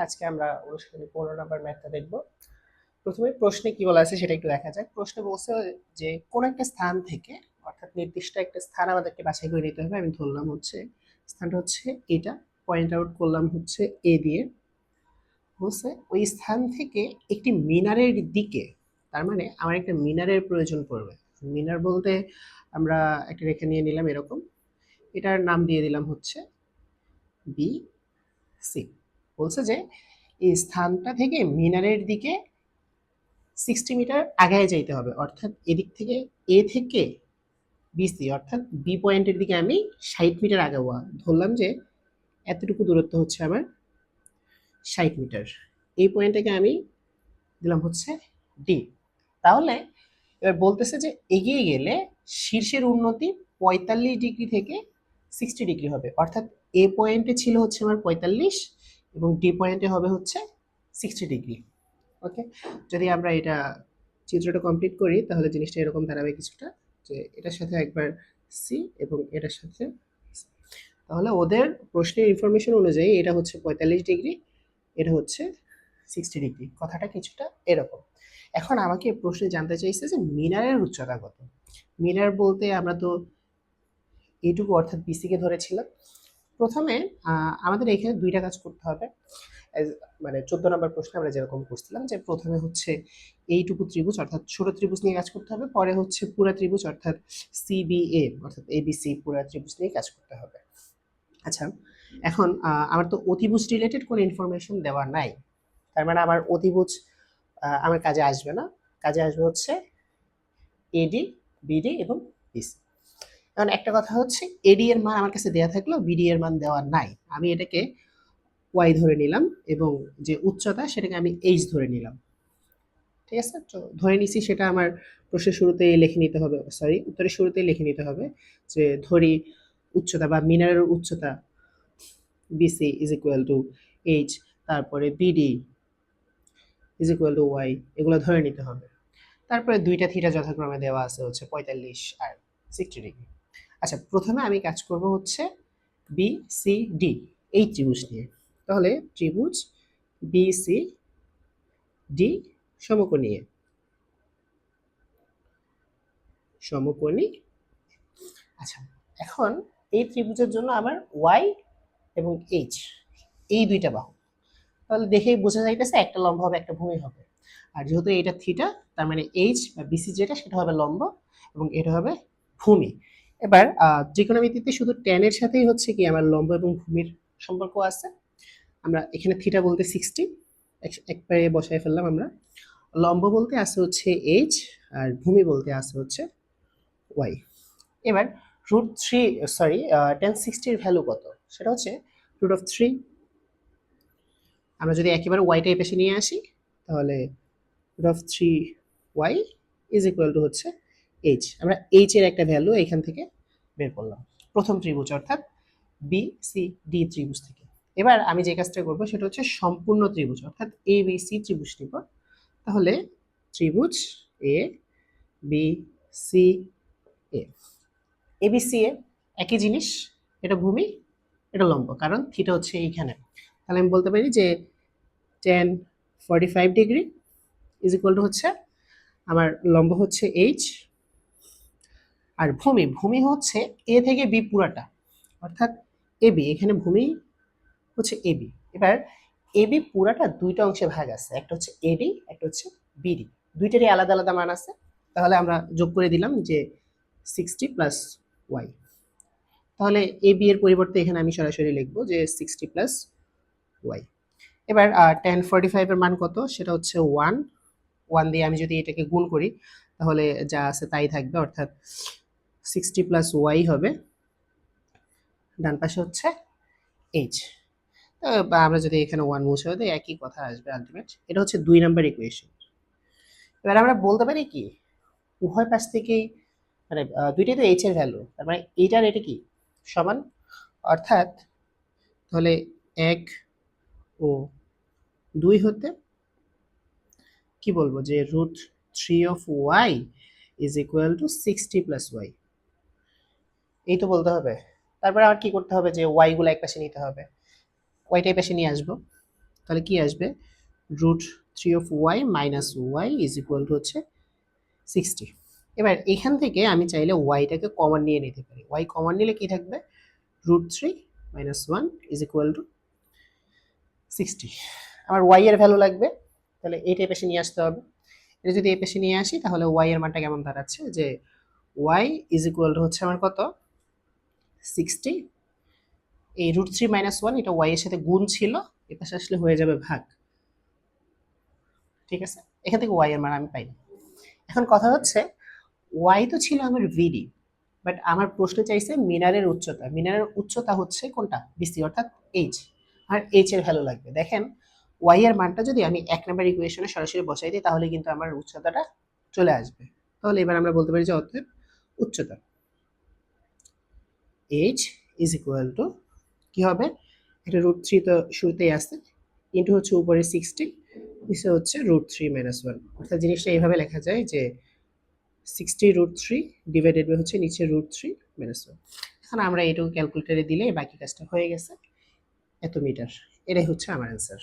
আজকে আমরা অনুশীলনী 15 নম্বর ম্যাথটা দেখব। প্রথমে প্রশ্নে কি বলা আছে সেটা একটু দেখা যাক। প্রশ্নে বলছে যে কোন একটা স্থান থেকে, অর্থাৎ নির্দিষ্ট একটা স্থান আমাদেরকে বাছাই করে নিতে হবে। আমি ধরলাম হচ্ছে স্থানটা হচ্ছে এটা, পয়েন্ট আউট করলাম হচ্ছে এ দিয়ে। বলছে ওই স্থান থেকে একটি মিনারের দিকে, তার মানে আমার একটা মিনারের প্রয়োজন পড়বে। মিনার বলতে আমরা একটা রেখা নিয়ে নিলাম এরকম, এটার নাম দিয়ে দিলাম হচ্ছে বি সি। বলছে যে এই স্থানটা থেকে মিনারের দিকে 60 মিটার আগায় যাইতে হবে, অর্থাৎ এদিক থেকে এ থেকে বিসি অর্থাৎ বি পয়েন্টের দিকে আমি 60 মিটার আগাবো। ধরলাম যে এতটুকু দূরত্ব হচ্ছে আমার 60 মিটার। এই পয়েন্টটাকে আমি দিলাম হচ্ছে ডি। তাহলে এবার বলতেছে যে এগিয়ে গেলে শীর্ষের উন্নতি 45 ডিগ্রি থেকে 60 ডিগ্রি হবে, অর্থাৎ এ পয়েন্টে ছিল হচ্ছে আমার 45 এবং ডি পয়েন্টে হবে হচ্ছে 60 ডিগ্রি। ওকে, যদি আমরা এটা চিত্রটা কমপ্লিট করি তাহলে জিনিসটা এরকম দাঁড়াবে কিছুটা, যে এটার সাথে একবার সি এবং এটার সাথে C। তাহলে ওদের প্রশ্নের ইনফরমেশন অনুযায়ী এটা হচ্ছে 45 ডিগ্রি, এটা হচ্ছে 60 ডিগ্রি। কথাটা কিছুটা এরকম। এখন আমাকে প্রশ্নে জানতে চাইছে যে মিনারের উচ্চতা কত। মিনার বলতে আমরা তো এইটুকু অর্থাৎ বিসিকে ধরেছিলাম। প্রথমে আমাদের এখানে দুইটা কাজ করতে হবে। মানে 14 নম্বর প্রশ্নে আমরা যেরকম করছিলাম যে প্রথমে হচ্ছে এইটুকু ত্রিভুজ অর্থাৎ ছোট ত্রিভুজ নিয়ে কাজ করতে হবে, পরে হচ্ছে পুরা ত্রিভুজ অর্থাৎ সিবিএ অর্থাৎ এবিসি পুরা ত্রিভুজ নিয়ে কাজ করতে হবে। আচ্ছা, এখন আমার তো অতিভুজ রিলেটেড কোনো ইনফরমেশন দেওয়া নাই, তার মানে আমার অতিভুজ আমার কাজে আসবে না। কাজে আসবে হচ্ছে এডি, বিডি এবং বিসি। এখন একটা কথা হচ্ছে এডি এর মান আমার কাছে দেওয়া থাকলেও বিডি এর মান দেওয়া নাই, আমি এটাকে ওয়াই ধরে নিলাম এবং যে উচ্চতা সেটাকে আমি এইচ ধরে নিলাম। ঠিক আছে, তো ধরে নিছি সেটা আমার প্রশ্নের শুরুতেই লিখে নিতে হবে, সরি উত্তরের শুরুতেই লিখে নিতে হবে যে ধরি উচ্চতা বা মিনারের উচ্চতা BC is equal to h, তারপরে BD is equal to y, এগুলো ধরে নিতে হবে। তারপরে দুইটা থিটা যথাক্রমে দেওয়া আছে হচ্ছে 45 আর 60 ডিগ্রি। আচ্ছা, প্রথমে আমি কাজ করব হচ্ছে বি সি ডি এই ত্রিভুজ নিয়ে। তাহলে ত্রিভুজ বি সি ডি সমকোণী সমকোণী। আচ্ছা, এখন এই ত্রিভুজের জন্য আমার ওয়াই এবং এইচ এই দুইটা বাহু, তাহলে দেখেই বোঝা যাইতেছে একটা লম্ব হবে একটা ভূমি হবে। আর যেহেতু এটা থিটা, তার মানে এইচ বা বিসি যেটা সেটা হবে লম্ব এবং এটা হবে ভূমি। এবার ত্রিকোণমিতিতে শুধু ট্যানের সাথেই হচ্ছে কি আমার লম্ব এবং ভূমির সম্পর্ক আছে। আমরা এখানে থিটা বলতে 60 একবারে বসায় ফেললাম আমরা। লম্ব বলতে আছে হচ্ছে এইচ আর ভূমি বলতে আছে হচ্ছে ওয়াই। এবার √3 সরি tan 60 এর ভ্যালু কত, সেটা হচ্ছে √3। আমরা যদি একেবারে ওয়াইটা এই পাশে নিয়ে আসি তাহলে √3y ইজ ইকুয়াল টু হচ্ছে এইচ। আমরা এইচ এর একটা ভ্যালু এখান থেকে বের করলাম প্রথম ত্রিভুজ অর্থাৎ বি সি ডি ত্রিভুজ থেকে। এবার আমি যে কাজটা করবো সেটা হচ্ছে সম্পূর্ণ ত্রিভুজ অর্থাৎ এ বি সি ত্রিভুজ নিব। তাহলে ত্রিভুজ A B C A, A B C এ একই জিনিস, এটা ভূমি এটা লম্ব, কারণ থিটা হচ্ছে এইখানে। তাহলে আমি বলতে পারি যে tan 45 degree is equal to হচ্ছে আমার লম্ব হচ্ছে এইচ আর ভূমি ভূমি হচ্ছে এ থেকে বি পুরাটা অর্থাৎ এ বি, এখানে ভূমি হচ্ছে এ বি। এবার এ বি পুরাটা দুইটা অংশে ভাগ আছে, একটা হচ্ছে এডি একটা হচ্ছে বিডি, দুইটারই আলাদা আলাদা মান আছে। তাহলে আমরা যোগ করে দিলাম যে 60 প্লাস ওয়াই। তাহলে এ বি এর পরিবর্তে এখানে আমি সরাসরি লিখবো যে 60 প্লাস ওয়াই। এবার tan 45 এর মান কত, সেটা হচ্ছে 1 1 দিয়ে আমি যদি এটাকে গুণ করি তাহলে যা আছে তাই থাকবে, অর্থাৎ 60 প্লাস ওয়াই হবে, ডান পাশে হচ্ছে এইচ। বা আমরা যদি এখানে 1 মুছে দিই একই কথা আসবে আলটিমেট। এটা হচ্ছে 2 নাম্বার ইকুয়েশন। এবার আমরা বলতে পারি কি উভয় পাশ থেকেই মানে দুইটাই তো এইচ এর ভ্যালু, তার মানে এইটার এটা কি সমান, অর্থাৎ তাহলে 1 ও 2 হতে কি বলবো যে √3 of y is equal to 60 plus y, এই তো বলতে হবে। তারপরে আর কি করতে হবে যে ওয়াই গুলো এক পাশে নিতে হবে, ওয়াইটা এই পাশে নিয়ে আসবো। তাহলে কি আসবে, √3 minus y is equal to হচ্ছে 60। এবার এখান থেকে আমি চাইলে ওয়াইটাকে কমন নিয়ে নিতে পারি। ওয়াই কমন নিলে কি থাকবে, √3 মাইনাস 1 ইজ ইকুয়াল টু 60। আমার ওয়াই এর ভ্যালু লাগবে, তাহলে এইটা পাশে নিয়ে আসতে হবে। এটা যদি এই পাশে নিয়ে আসি তাহলে ওয়াই এর মানটা কেমন দাঁড়াচ্ছে, যে ওয়াই ইজ ইকুয়াল টু হচ্ছে আমার কত, 60। এই √3 মাইনাস 1 এটা ওয়াই এর সাথে গুণ ছিল, এ পাশে আসলে হয়ে যাবে ভাগ। ঠিক আছে, এখান থেকে ওয়াই এর মান আমি পাইলাম। এখন কথা হচ্ছে ওয়াই তো ছিল আমার ভিডি, বাট আমার প্রশ্ন চাইছে মিনারের উচ্চতা। মিনারের উচ্চতা হচ্ছে কোনটা, বিসি অর্থাৎ এইচ, আর এইচ এর ভ্যালু লাগবে। দেখেন ওয়াই এর মানটা যদি আমি 1 নম্বর ইকুয়েশনে সরাসরি বসাই দিই তাহলে কিন্তু আমার উচ্চতাটা চলে আসবে। তাহলে এবার আমরা বলতে পারি যে অতএব উচ্চতা এইচ ইজ ইকুয়াল টু কি হবে, এটা √3 তো শুরুতেই আসছে, ইন্টু হচ্ছে উপরে 60, নিচে হচ্ছে √3 মাইনাস 1। অর্থাৎ জিনিসটা এইভাবে লেখা যায় যে 60√3 ডিভাইডেড বাই হচ্ছে নিচে √3 মাইনাস 1। এখন আমরা এটুকু ক্যালকুলেটরে দিলে বাকি কাজটা হয়ে গেছে, এত মিটার। এটাই হচ্ছে আমার অ্যান্সার।